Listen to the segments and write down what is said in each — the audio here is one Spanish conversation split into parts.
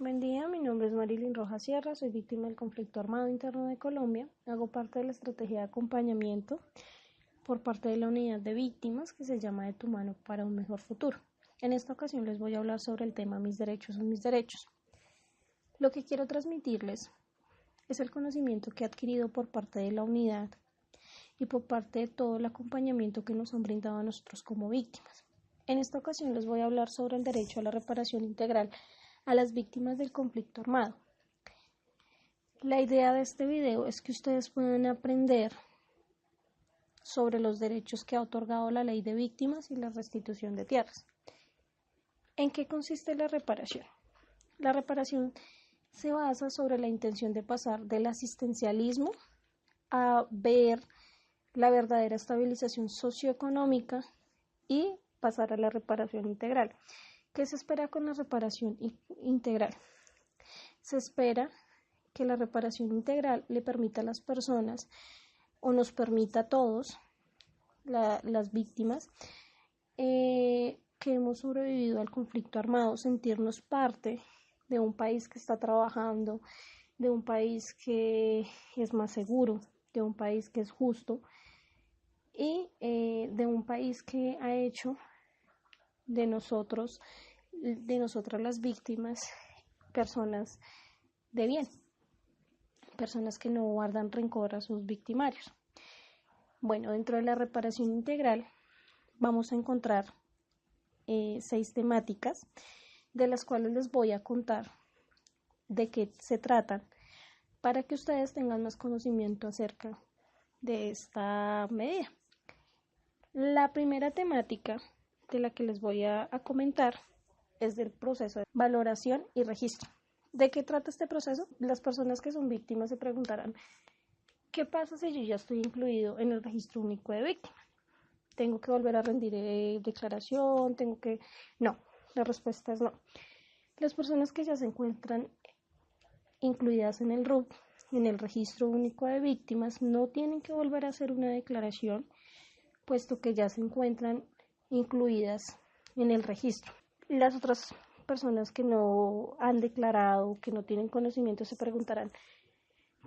Buen día, mi nombre es Marilyn Rojas Sierra, soy víctima del conflicto armado interno de Colombia. Hago parte de la estrategia de acompañamiento por parte de la unidad de víctimas que se llama De tu mano para un mejor futuro. En esta ocasión les voy a hablar sobre el tema Mis derechos son mis derechos. Lo que quiero transmitirles es el conocimiento que he adquirido por parte de la unidad y por parte de todo el acompañamiento que nos han brindado a nosotros como víctimas. En esta ocasión les voy a hablar sobre el derecho a la reparación integral a las víctimas del conflicto armado. La idea de este video es que ustedes puedan aprender sobre los derechos que ha otorgado la ley de víctimas y la restitución de tierras. ¿En qué consiste la reparación? La reparación se basa sobre la intención de pasar del asistencialismo a ver la verdadera estabilización socioeconómica y pasar a la reparación integral. ¿Qué se espera con la reparación integral? Se espera que la reparación integral le permita a las personas o nos permita a todos, las víctimas, que hemos sobrevivido al conflicto armado, sentirnos parte de un país que está trabajando, de un país que es más seguro, de un país que es justo y de un país que ha hecho de nosotras las víctimas, personas de bien, personas que no guardan rencor a sus victimarios. Bueno, dentro de la reparación integral vamos a encontrar 6 temáticas, de las cuales les voy a contar de qué se tratan, para que ustedes tengan más conocimiento acerca de esta medida. La primera temática de la que les voy a comentar es del proceso de valoración y registro. ¿De qué trata este proceso? Las personas que son víctimas se preguntarán, ¿qué pasa si yo ya estoy incluido en el registro único de víctimas? ¿Tengo que volver a rendir declaración? No, la respuesta es no. Las personas que ya se encuentran incluidas en el RUV, en el registro único de víctimas, no tienen que volver a hacer una declaración, puesto que ya se encuentran incluidas en el registro. Las otras personas que no han declarado, que no tienen conocimiento, se preguntarán,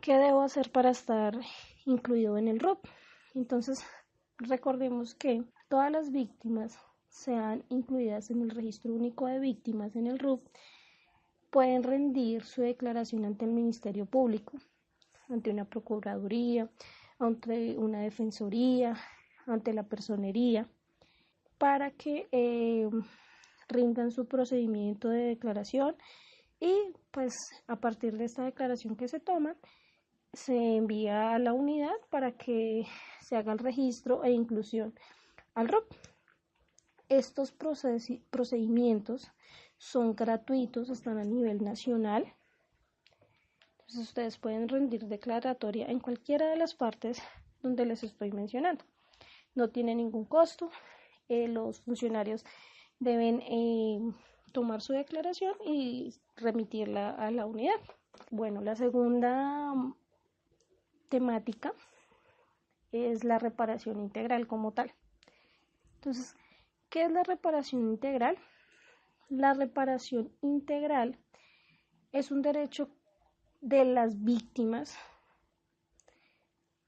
¿qué debo hacer para estar incluido en el RUV? Entonces, recordemos que todas las víctimas, sean incluidas en el registro único de víctimas, en el RUV, pueden rendir su declaración ante el Ministerio Público, ante una Procuraduría, ante una Defensoría, ante la Personería, para que rindan su procedimiento de declaración y pues a partir de esta declaración que se toma, se envía a la unidad para que se haga el registro e inclusión al RUV. Estos procedimientos son gratuitos, están a nivel nacional. Entonces ustedes pueden rendir declaratoria en cualquiera de las partes donde les estoy mencionando. No tiene ningún costo. Los funcionarios deben tomar su declaración y remitirla a la unidad. Bueno, la segunda temática es la reparación integral como tal. Entonces, ¿qué es la reparación integral? La reparación integral es un derecho de las víctimas,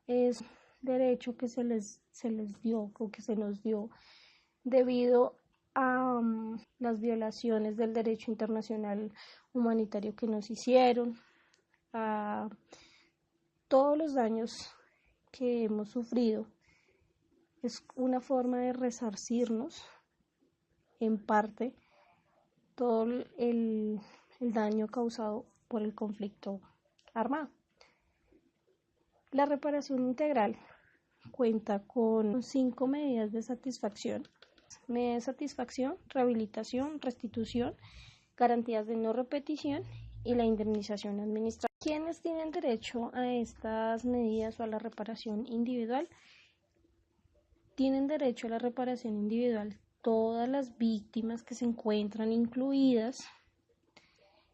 es derecho que se les dio o que se nos dio debido a las violaciones del derecho internacional humanitario que nos hicieron, a todos los daños que hemos sufrido. Es una forma de resarcirnos en parte todo el daño causado por el conflicto armado. La reparación integral cuenta con 5 medidas de satisfacción. Medida de satisfacción, rehabilitación, restitución, garantías de no repetición y la indemnización administrativa. ¿Quiénes tienen derecho a estas medidas o a la reparación individual? Tienen derecho a la reparación individual todas las víctimas que se encuentran incluidas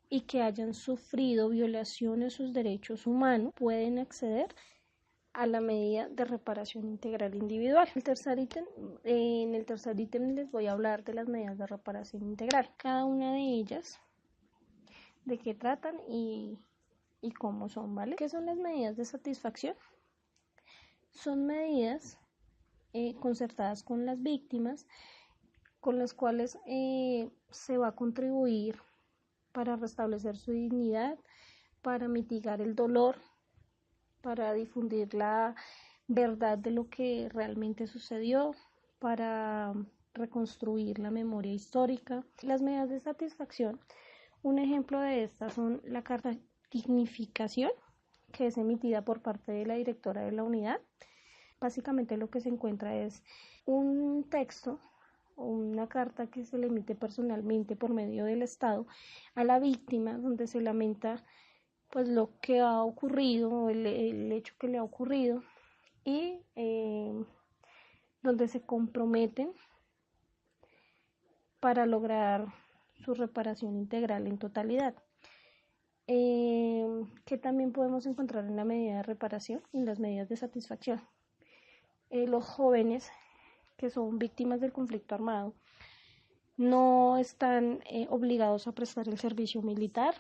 y que hayan sufrido violaciones a sus derechos humanos pueden acceder a la medida de reparación integral individual. En el tercer ítem les voy a hablar de las medidas de reparación integral. Cada una de ellas de qué tratan y cómo son, ¿vale? ¿Qué son las medidas de satisfacción? Son medidas concertadas con las víctimas, con las cuales se va a contribuir para restablecer su dignidad, para mitigar el dolor, para difundir la verdad de lo que realmente sucedió, para reconstruir la memoria histórica. Las medidas de satisfacción, un ejemplo de estas son la carta dignificación, que es emitida por parte de la directora de la unidad. Básicamente lo que se encuentra es un texto o una carta que se le emite personalmente por medio del Estado a la víctima, donde se lamenta pues lo que ha ocurrido, el hecho que le ha ocurrido, y donde se comprometen para lograr su reparación integral en totalidad. Que también podemos encontrar en la medida de reparación y en las medidas de satisfacción. Los jóvenes que son víctimas del conflicto armado no están obligados a prestar el servicio militar.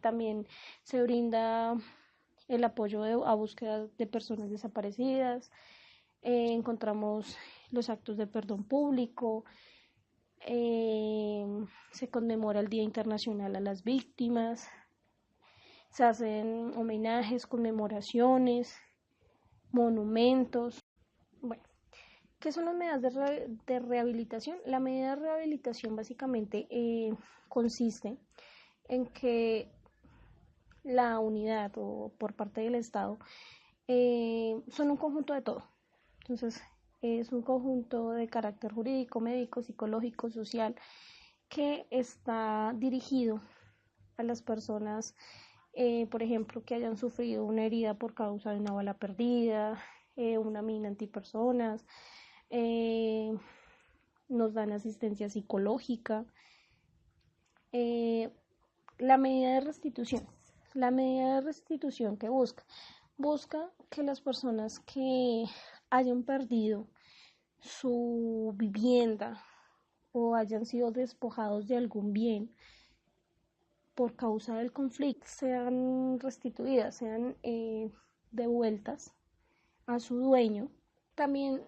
También se brinda el apoyo a búsqueda de personas desaparecidas. Encontramos los actos de perdón público. Se conmemora el Día Internacional a las Víctimas. Se hacen homenajes, conmemoraciones, monumentos. Bueno, ¿qué son las medidas de rehabilitación? La medida de rehabilitación básicamente consiste en que la unidad o por parte del Estado son un conjunto de todo. Entonces, es un conjunto de carácter jurídico, médico, psicológico, social, que está dirigido a las personas, por ejemplo, que hayan sufrido una herida por causa de una bala perdida, una mina antipersonas, nos dan asistencia psicológica. La medida de restitución. La medida de restitución que busca que las personas que hayan perdido su vivienda o hayan sido despojados de algún bien por causa del conflicto sean restituidas, sean devueltas a su dueño. También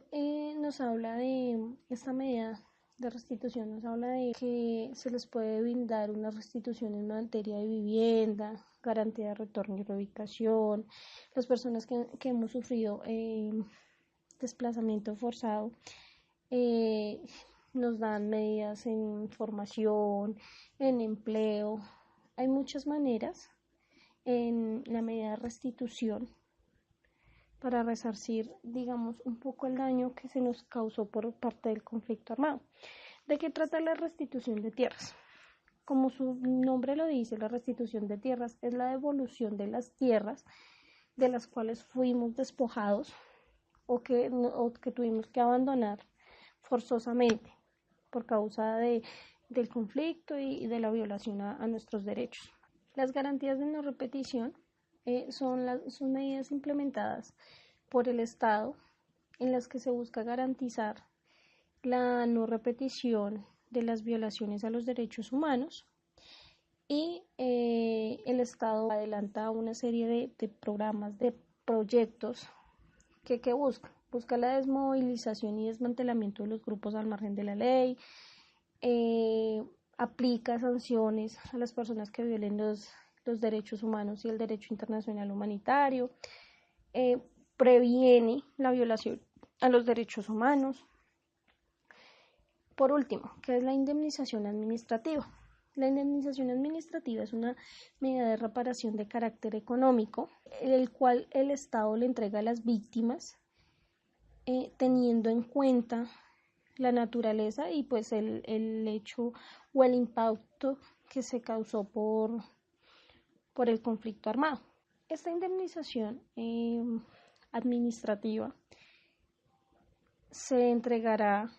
nos habla de esta medida de restitución, nos habla de que se les puede brindar una restitución en materia de vivienda, garantía de retorno y reubicación. Las personas que hemos sufrido desplazamiento forzado nos dan medidas en formación, en empleo. Hay muchas maneras en la medida de restitución para resarcir, digamos, un poco el daño que se nos causó por parte del conflicto armado. ¿De qué trata la restitución de tierras? Como su nombre lo dice, la restitución de tierras es la devolución de las tierras de las cuales fuimos despojados o que tuvimos que abandonar forzosamente por causa del conflicto y de la violación a nuestros derechos. Las garantías de no repetición son medidas implementadas por el Estado en las que se busca garantizar la no repetición de las violaciones a los derechos humanos, y el Estado adelanta una serie de programas, de proyectos que busca la desmovilización y desmantelamiento de los grupos al margen de la ley, aplica sanciones a las personas que violen los derechos humanos y el derecho internacional humanitario, previene la violación a los derechos humanos. Por último, ¿qué es la indemnización administrativa? La indemnización administrativa es una medida de reparación de carácter económico, el cual el Estado le entrega a las víctimas teniendo en cuenta la naturaleza y pues el hecho o el impacto que se causó por el conflicto armado. Esta indemnización administrativa se entregará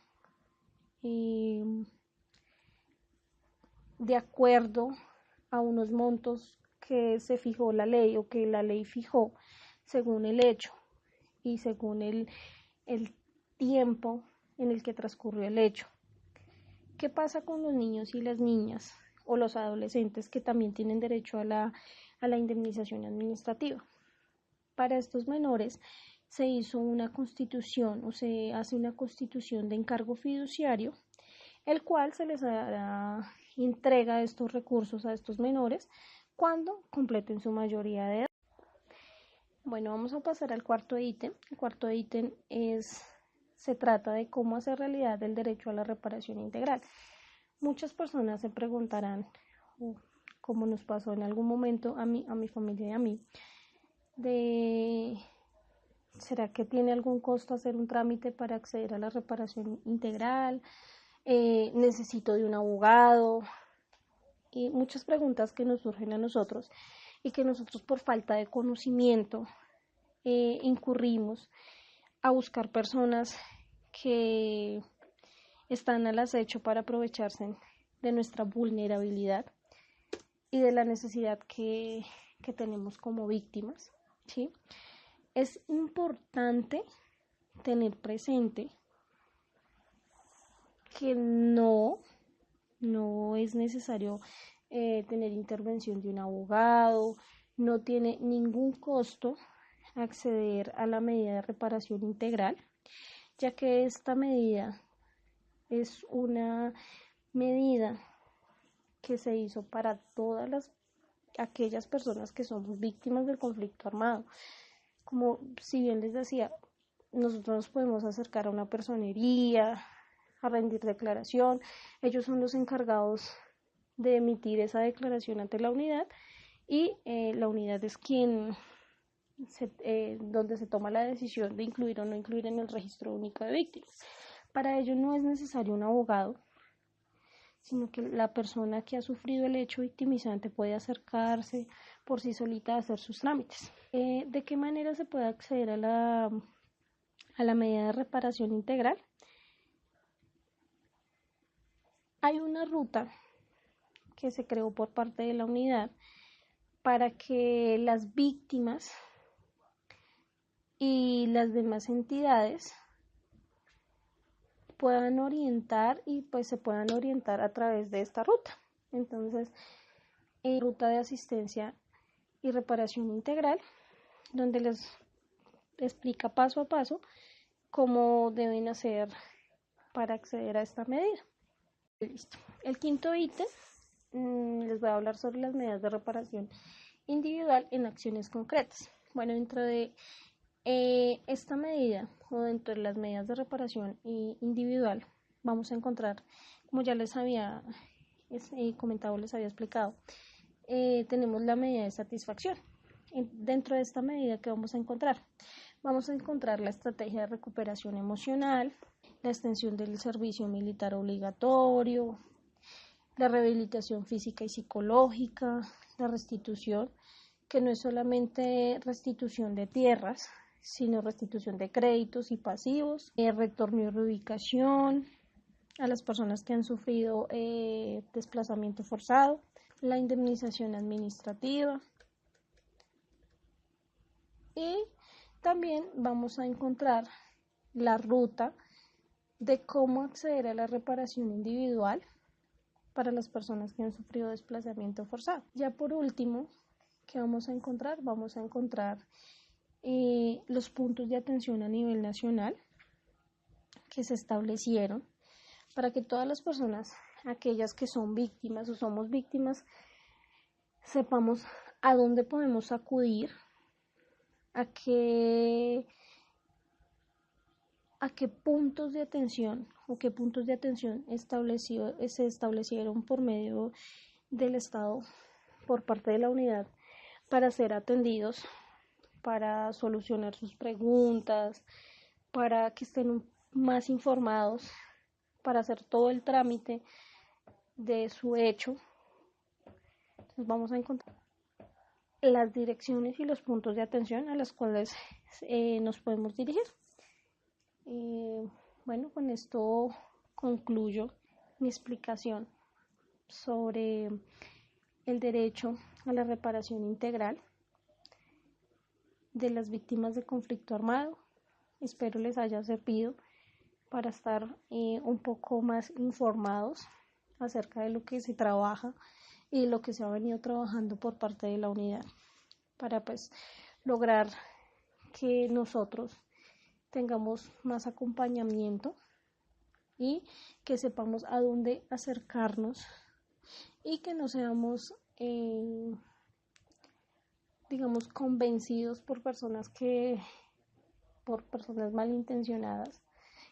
de acuerdo a unos montos que se fijó la ley o que la ley fijó según el hecho y según el tiempo en el que transcurrió el hecho. ¿Qué pasa con los niños y las niñas o los adolescentes que también tienen derecho a la indemnización administrativa. Para estos menores se hizo una constitución o se hace una constitución de encargo fiduciario, el cual se les hará entrega de estos recursos a estos menores cuando completen su mayoría de edad. Bueno, vamos a pasar al cuarto ítem. El cuarto ítem se trata de cómo hacer realidad el derecho a la reparación integral. Muchas personas se preguntarán, como nos pasó en algún momento a mi familia y a mí, ¿será que tiene algún costo hacer un trámite para acceder a la reparación integral? ¿Necesito de un abogado? Y muchas preguntas que nos surgen a nosotros y que nosotros por falta de conocimiento incurrimos a buscar personas que están al acecho para aprovecharse de nuestra vulnerabilidad y de la necesidad que tenemos como víctimas, ¿sí? Es importante tener presente que no es necesario tener intervención de un abogado, no tiene ningún costo acceder a la medida de reparación integral, ya que esta medida es una medida que se hizo para todas aquellas personas que somos víctimas del conflicto armado. Como si bien les decía, nosotros nos podemos acercar a una personería, a rendir declaración, ellos son los encargados de emitir esa declaración ante la unidad y la unidad es donde se toma la decisión de incluir o no incluir en el registro único de víctimas. Para ello no es necesario un abogado, sino que la persona que ha sufrido el hecho victimizante puede acercarse por sí solita a hacer sus trámites. ¿De qué manera se puede acceder a la medida de reparación integral? Hay una ruta que se creó por parte de la unidad para que las víctimas y las demás entidades puedan orientar y pues se puedan orientar a través de esta ruta. Entonces, ruta de asistencia y reparación integral, donde les explica paso a paso cómo deben hacer para acceder a esta medida. Listo. El quinto ítem, les voy a hablar sobre las medidas de reparación individual en acciones concretas. Bueno, dentro de esta medida o dentro de las medidas de reparación individual vamos a encontrar, como ya les había comentado, les había explicado, tenemos la medida de satisfacción. Dentro de esta medida, ¿qué vamos a encontrar? Vamos a encontrar la estrategia de recuperación emocional, la extensión del servicio militar obligatorio, la rehabilitación física y psicológica, la restitución, que no es solamente restitución de tierras, sino restitución de créditos y pasivos, retorno y reubicación a las personas que han sufrido desplazamiento forzado, la indemnización administrativa y también vamos a encontrar la ruta de cómo acceder a la reparación individual para las personas que han sufrido desplazamiento forzado. Ya por último, ¿qué vamos a encontrar? Vamos a encontrar los puntos de atención a nivel nacional que se establecieron para que todas las personas, aquellas que son víctimas o somos víctimas, sepamos a dónde podemos acudir, a qué puntos de atención o qué puntos de atención se establecieron por medio del Estado por parte de la unidad para ser atendidos, para solucionar sus preguntas, para que estén más informados, para hacer todo el trámite de su hecho. Entonces vamos a encontrar las direcciones y los puntos de atención a los cuales nos podemos dirigir. Bueno, con esto concluyo mi explicación sobre el derecho a la reparación integral de las víctimas de conflicto armado. Espero les haya servido para estar un poco más informados acerca de lo que se trabaja y lo que se ha venido trabajando por parte de la unidad para pues lograr que nosotros tengamos más acompañamiento y que sepamos a dónde acercarnos y que no seamos digamos convencidos por personas malintencionadas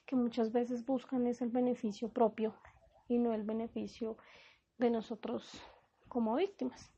que muchas veces buscan es el beneficio propio y no el beneficio de nosotros como víctimas.